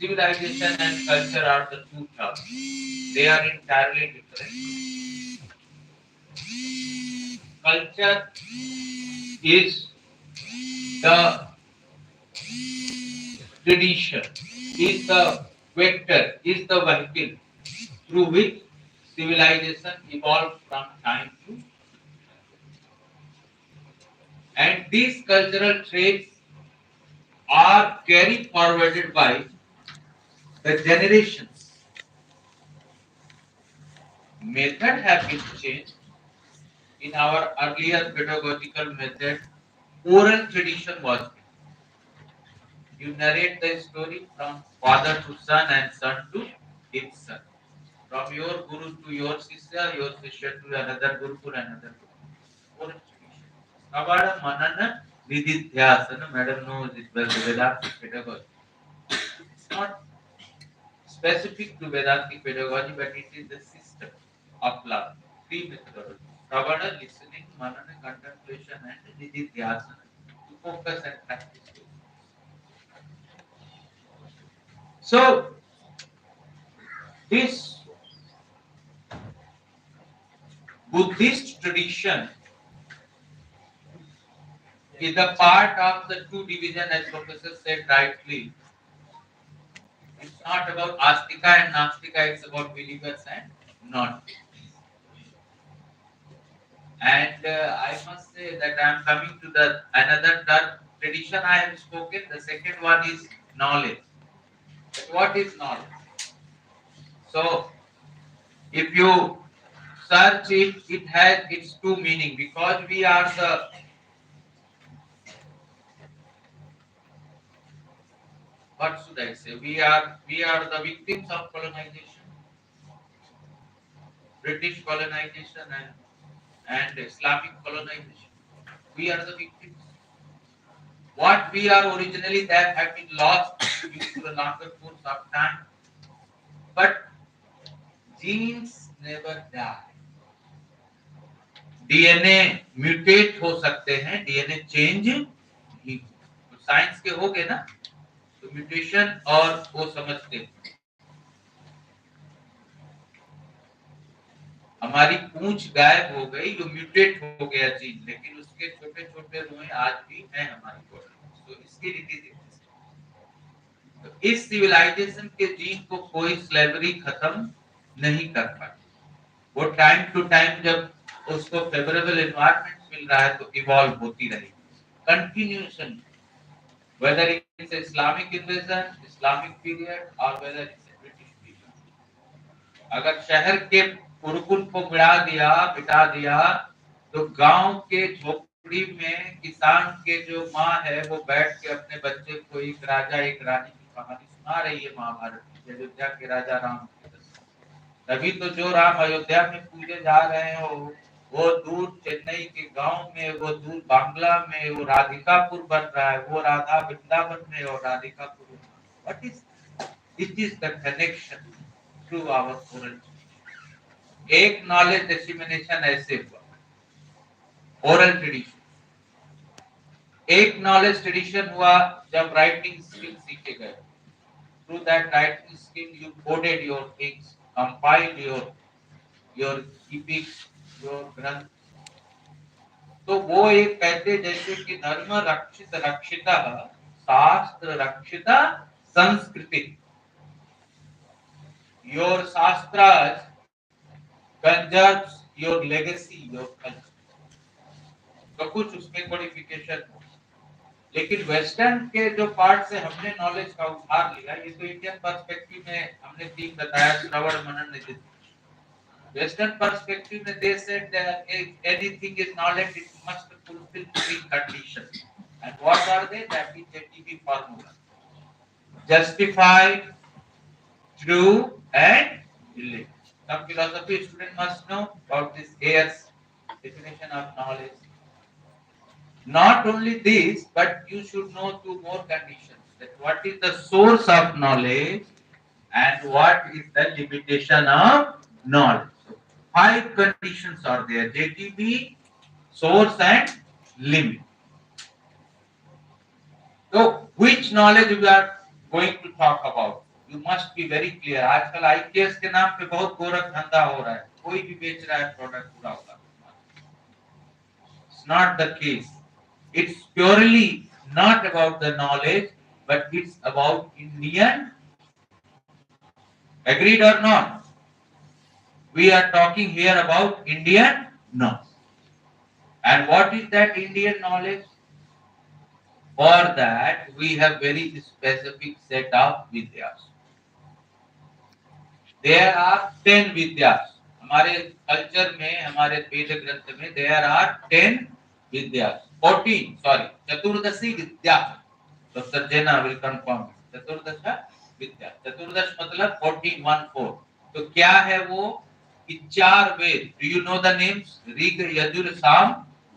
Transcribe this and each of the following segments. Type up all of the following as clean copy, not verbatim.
civilization and culture are the two terms. They are entirely different. Culture is the tradition, is the vector, is the vehicle through which civilization evolved from time to, and these cultural traits are carried forwarded by the generations. Method have been changed. In our earlier pedagogical method, oral tradition was. You narrate the story from father to son and son to his son. From your guru to your shishya to another guru to another guru. Oral tradition. Kavada manana vididhyasana. Madam knows it well. The Vedantic pedagogy. It's not specific to Vedantic pedagogy, but it is the system of love. Three methodologies. Kavada, listening, manana, contemplation, and vididhyasana. To focus and practice. So this Buddhist tradition is a part of the two division, as Professor said rightly. It's not about Astika and Nastika, it's about believers and non. And I must say that I am coming to the another term, tradition I have spoken. The second one is knowledge. But what is knowledge? So if you search it, it has its two meaning, because we are the, what should I say? We are the victims of colonization, British colonization and Islamic colonization. We are the victims. What we are originally that have been lost due to the longer course of time. But genes never die. DNA mutate हो सकते हैं, DNA change नहीं। तो science के हो गए ना, तो म्यूटेशन और वो समझते हैं। हमारी पूंछ गायब हो गई, जो म्यूटेट हो गया जीन, लेकिन उसके छोटे छोटे रोए आज भी हैं हमारी बॉडी। तो इसकी रीति, तो इस सिविलाइजेशन के जीन को कोई स्लेवरी खत्म नहीं कर पाई। वो टाइम टू टाइम जब उसको फेवरेबल एनवायरनमेंट मिल रहा है तो इवॉल्व होती रहेगी continuation, whether it's Islamic invasion, Islamic period, or whether it's a British period। अगर शहर के गुरुकुल को मिटा दिया तो गांव के झोपड़ी में किसान के जो माँ है वो बैठ के अपने बच्चे को एक राजा एक रानी की कहानी सुना रही है महाभारत की, अयोध्या के राजा राम। तभी तो जो राम अयोध्या में पूजे जा रहे हो, वो दूर चेन्नई के गांव में, वो दूर बांग्ला में वो राधिकापुर बन रहा है, वो राधा वृंदावन में और Radhikapur. What is it? Is the connection through our oral. एक नॉलेज डिसिमिनेशन ऐसे हुआ, ओरल ट्रेडिशन। एक नॉलेज ट्रेडिशन हुआ जब राइटिंग स्किल सीखे गए। Through that writing skill you coded your things, compiled your keeping your granth. तो वो एक कहते जैसे कि धर्म रक्षित रक्षिता, शास्त्र रक्षिता संस्कृति। Your shastras conserves your legacy, your culture. तो कुछ उसमें कोडिफिकेशन हो, लेकिन वेस्टर्न के जो पार्ट से हमने नॉलेज का उधार लिया, ये तो इंडियन पर्सपेक्टिव में हमने तीन बताया, श्रवण मनन निधिध्यासन। Western perspective, they said that if anything is knowledge, it must fulfill three conditions. And what are they? That is JTB formula. Justify, true, and believe. Some philosophy student must know about this Ayer's definition of knowledge. Not only this, but you should know two more conditions. That what is the source of knowledge and what is the limitation of knowledge. Five conditions are there: JTB, source, and limit. So, which knowledge we are going to talk about? you must be very clear. आजकल IKS के नाम पे बहुत गोरख धंधा हो रहा है, कोई भी बेच रहा है प्रोडक्ट पूरा होगा. It's not the case. It's purely not about the knowledge, but it's about Indian. Agreed or not? We are talking here about Indian knowledge. And what is that Indian knowledge? For that, we have very specific set of vidyas. There are 10 vidyas. हमारे culture में, हमारे वेद ग्रंथ में there are 10 vidyas. 14, sorry, Chaturdashi Vidya. Dr. Jena will confirm. चतुर्दश विद्या. चतुर्दश मतलब 14, 1, 4. तो क्या है वो? कि 4 वेद. Do you know the names? Rig, Yajur, साम,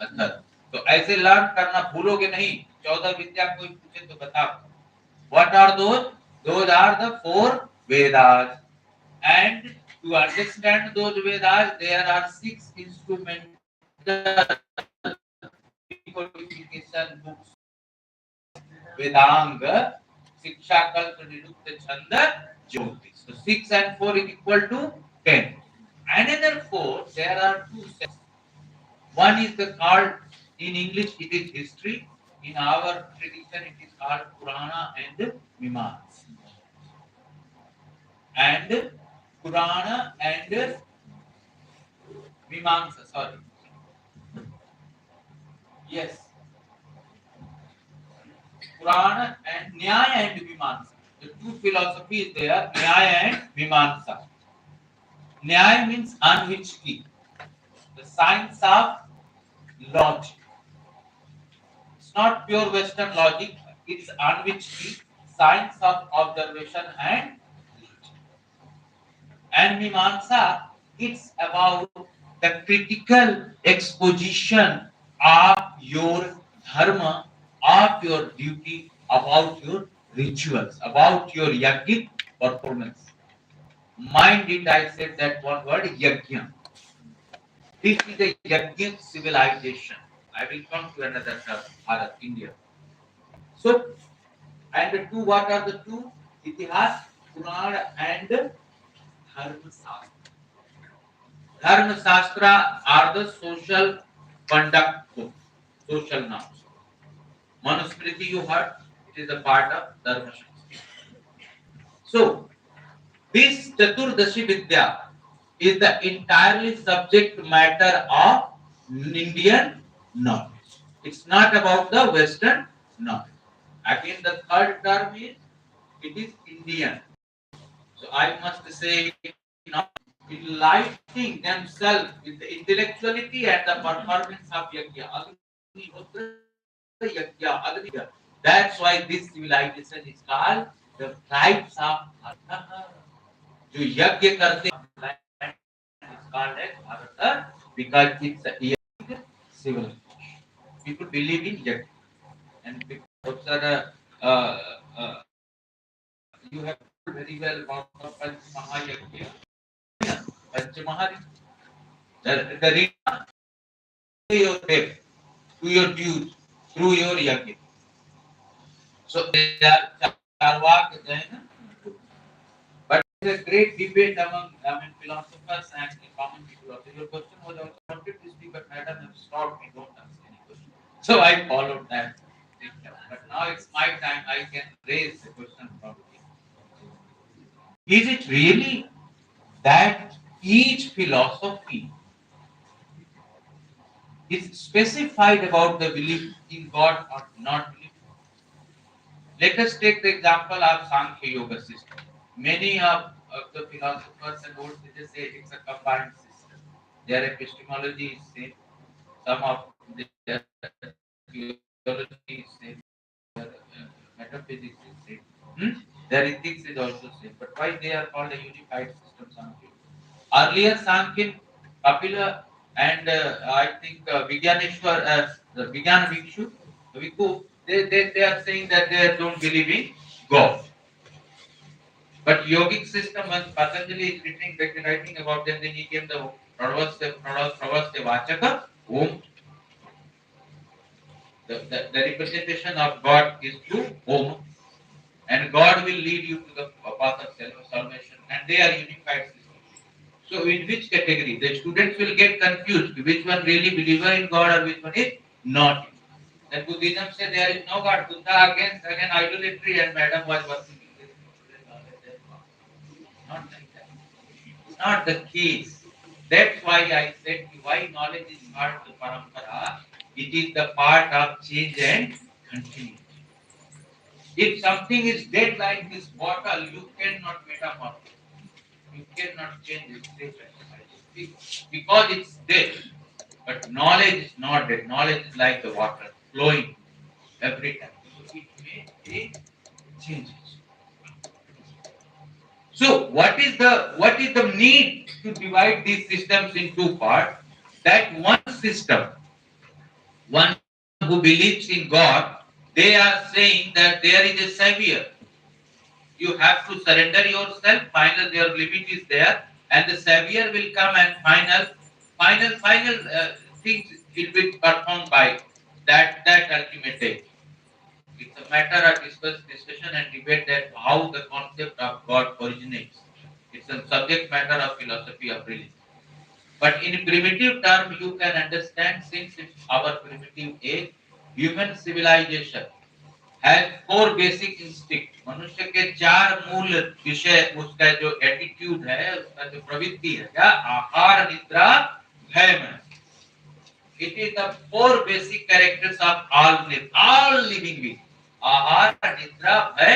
अथर्व. तो ऐसे लर्न करना, भूलोगे नहीं. 14 विद्या कोई पूछे तो बताओ. What are those? Those are the 4 Vedas. And to understand those Vedas, there are 6 instrumental codification books. Vedang, Shiksha, Kalpa, Nirukta, Chanda, Jyotish. So 6 and 4 is equal to 10. Another 4, there are 2 sets. One is the called, in English it is history. In our tradition it is called Purana and Mimamsa. And Purana and Mimamsa, sorry. Yes. Purana and Nyaya and Mimamsa. The 2 philosophies there, Nyaya and Mimamsa. Nyaya means on which key? The science of logic. It's not pure Western logic, it's on which key? Science of observation and logic. And Mimamsa, it's about the critical exposition of your dharma, of your duty, about your rituals, about your yogic performance. Mind it, I said that one word, yajna. This is a yogic civilization. I will come to another term, Bharat, India. So, and the 2, what are the 2? Itihas, Purana and Dharma Shastra. Dharma Shastra are the social conduct book, social norms. Manusmriti you heard, it is a part of Dharma Shastra. So, this Chaturdashi Vidya is the entirely subject matter of Indian knowledge. It's not about the Western knowledge. Again, the third term is, it is Indian. So I must say, not enlightening themselves with the intellectuality and the performance of Yajna. That's why this civilization is called the tribes of Bharata. जो यज्ञ करते हैं is called as Bharata because it's a yogic civilization. People believe in yajna. And because you have very well about Panch Mahayajna. Panch Mahayajna. The return to your death, to your dues, through your yajna. So they are Charvak, Jaina. But there is a great debate among philosophers and common people. Also, your question was also wanted to speak, but madam have stopped me. Don't ask any question. So I followed that. But now it's my time. I can raise the question from you. Is it really that each philosophy is specified about the belief in God or not belief? Let us take the example of Sankhya Yoga system. Many of the philosophers and old sages say it's a combined system. Their epistemology is same. Some of their theology is same. Their metaphysics is same. Their ethics is also same. But why they are called a unified system, Sankhya? Earlier Sankhya, Kapila, and I think Vigyaneshwar, the Vigyan Bhikshu, they are saying that they don't believe in God. But yogic system, when Patanjali is writing about them, then he came the Pravaste Vachaka, Om. The representation of God is through Om. And God will lead you to the path of salvation, and they are unified system. So in which category? The students will get confused which one really believer in God or which one is not. Then Buddhism says there is no God. Buddha again idolatry, and Madam was working in this. Not like that. It's not the case. That's why I said why knowledge is part of the parampara. It is the part of change and continuity. If something is dead like this bottle, you cannot metamorphose. You cannot change its shape and size because it's dead. But knowledge is not dead. Knowledge is like the water flowing every time. So it may take changes. So what is the need to divide these systems in two parts? That one system, one who believes in God, they are saying that there is a savior. You have to surrender yourself. Final, your limit is there, and the savior will come and final things will be performed by that ultimate day. It's a matter of discussion and debate that how the concept of God originates. It's a subject matter of philosophy of religion. But in primitive term, you can understand since it's our primitive age, human civilization has four basic instinct. मनुष्य के चार मूल विषय उसका जो attitude है उसका जो प्रवृत्ति है क्या आहार निद्रा भय में it is the four basic characters of all living beings आहार निद्रा भय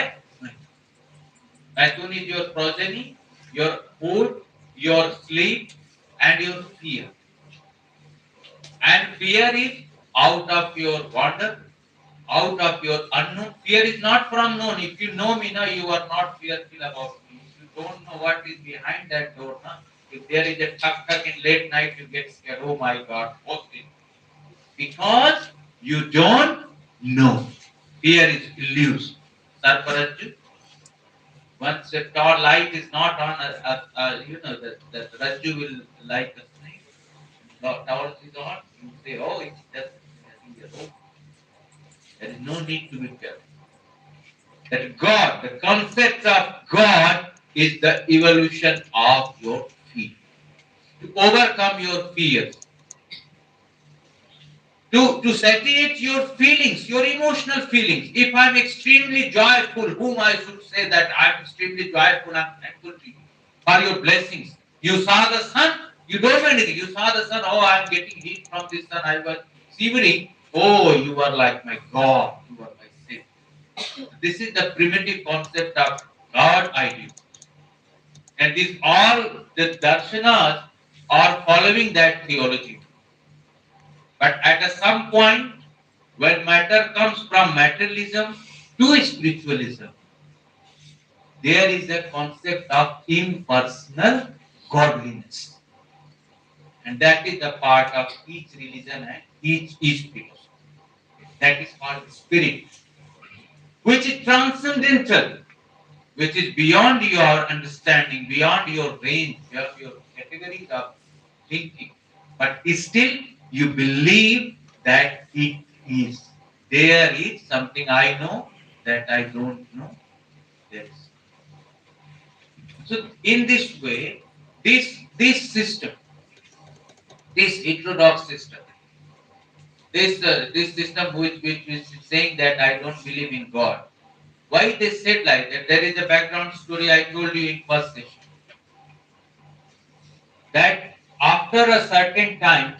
Maithun is your progeny, your food, your sleep, and your fear. And fear is out of your wonder, out of your unknown. Fear is not from known. If you know me now, you are not fearful about me. If you don't know what is behind that door, now, if there is a tuck in late night, you get scared. Oh my God, what's it? Because you don't know. Fear is illusion. Sarparaju. Once a tall light is not on, the Raju will like a snake. Towel is on, you say, oh, it's just nothing at all. There is no need to be careful. That God, the concept of God is the evolution of your fear. To overcome your fears. To satiate your feelings, your emotional feelings. If I'm extremely joyful, whom I should say that I'm extremely joyful, I'm thankful to you for your blessings. You saw the sun, you don't know anything. You saw the sun, oh, I'm getting heat from this sun, I was shivering. Oh, you are like my God, you are my Savior. This is the primitive concept of God ideal. And these all the darshanas are following that theology. But at some point, when matter comes from materialism to spiritualism, there is a concept of impersonal godliness. And that is the part of each religion and each philosophy. That is called spirit, which is transcendental, which is beyond your understanding, beyond your range, beyond your categories of thinking. But still, you believe that it is. There is something I know that I don't know. There is. So, in this way, this system, this heterodox system, this system which is saying that I don't believe in God. Why they said like that? There is a background story I told you in first session. That after a certain time,